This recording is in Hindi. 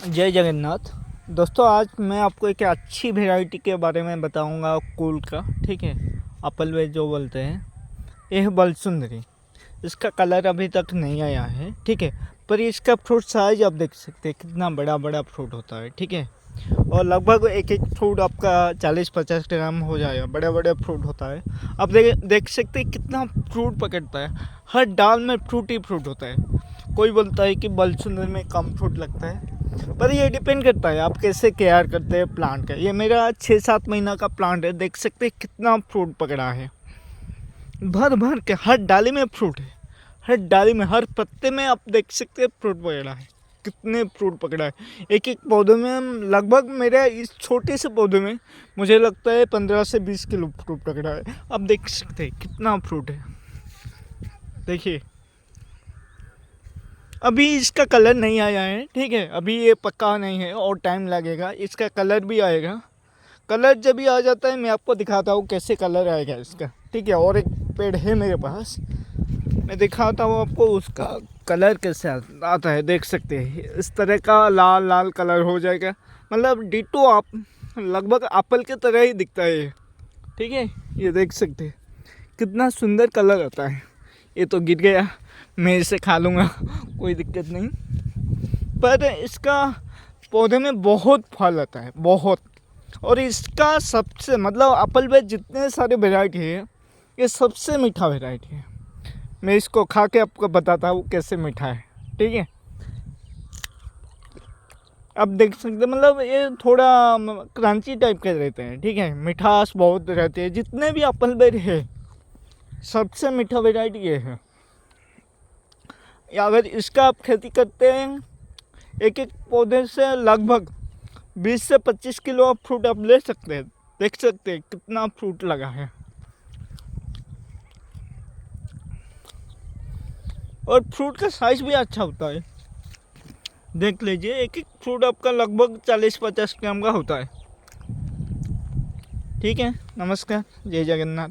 जय जगन्नाथ। दोस्तों, आज मैं आपको एक अच्छी वैरायटी के बारे में बताऊंगा कुल का। ठीक है, एप्पल वे जो बोलते हैं, यह है बलसुंदरी। इसका कलर अभी तक नहीं आया है, ठीक है, पर इसका फ्रूट साइज आप देख सकते हैं कितना बड़ा बड़ा फ्रूट होता है। ठीक है, और लगभग एक एक फ्रूट आपका 40-50 ग्राम हो जाएगा, बड़े बड़े फ्रूट होता है। आप देख सकते हैं कितना फ्रूट पकड़ता है, हर डाल में फ्रूट ही फ्रूट होता है। कोई बोलता है कि बलसुंदरी में कम फ्रूट लगता है, पर ये डिपेंड करता है आप कैसे केयर करते हैं प्लांट का। ये मेरा 6-7 महीना का प्लांट है, देख सकते हैं कितना फ्रूट पकड़ा है, भर भर के हर डाली में फ्रूट है, हर डाली में हर पत्ते में आप देख सकते हैं फ्रूट पकड़ा है। कितने फ्रूट पकड़ा है एक एक पौधे में। लगभग मेरे इस छोटे से पौधे में मुझे लगता है 15 से 20 किलो फ्रूट पकड़ा है। आप देख सकते हैं कितना फ्रूट है। देखिए, अभी इसका कलर नहीं आया है, ठीक है, अभी ये पक्का नहीं है और टाइम लगेगा, इसका कलर भी आएगा। कलर जब भी आ जाता है मैं आपको दिखाता हूँ कैसे कलर आएगा इसका। ठीक है, और एक पेड़ है मेरे पास, मैं दिखाता हूँ आपको उसका कलर कैसे आता है। देख सकते हैं इस तरह का लाल लाल कलर हो जाएगा, मतलब डिटो आप लगभग एप्पल के तरह ही दिखता है ये। ठीक है, ये देख सकते हैं कितना सुंदर कलर आता है। ये तो गिर गया, मैं इसे खा लूँगा, कोई दिक्कत नहीं। पर इसका पौधे में बहुत फल आता है, बहुत। और इसका सबसे मतलब एप्पल में जितने सारे वैरायटी है, ये सबसे मीठा वैरायटी है। मैं इसको खा के आपको बताता हूँ कैसे मीठा है। ठीक है, अब देख सकते, मतलब ये थोड़ा क्रंची टाइप के रहते हैं। ठीक है, मिठास बहुत रहती है। जितने भी एप्पल बेरी है, सबसे मीठा वैरायटी ये है। या अगर इसका आप खेती करते हैं, एक एक पौधे से लगभग 20 से 25 किलो आप फ्रूट आप ले सकते हैं। देख सकते हैं कितना फ्रूट लगा है, और फ्रूट का साइज भी अच्छा होता है। देख लीजिए, एक एक फ्रूट आपका लगभग 40-50 ग्राम का होता है। ठीक है, नमस्कार, जय जगन्नाथ।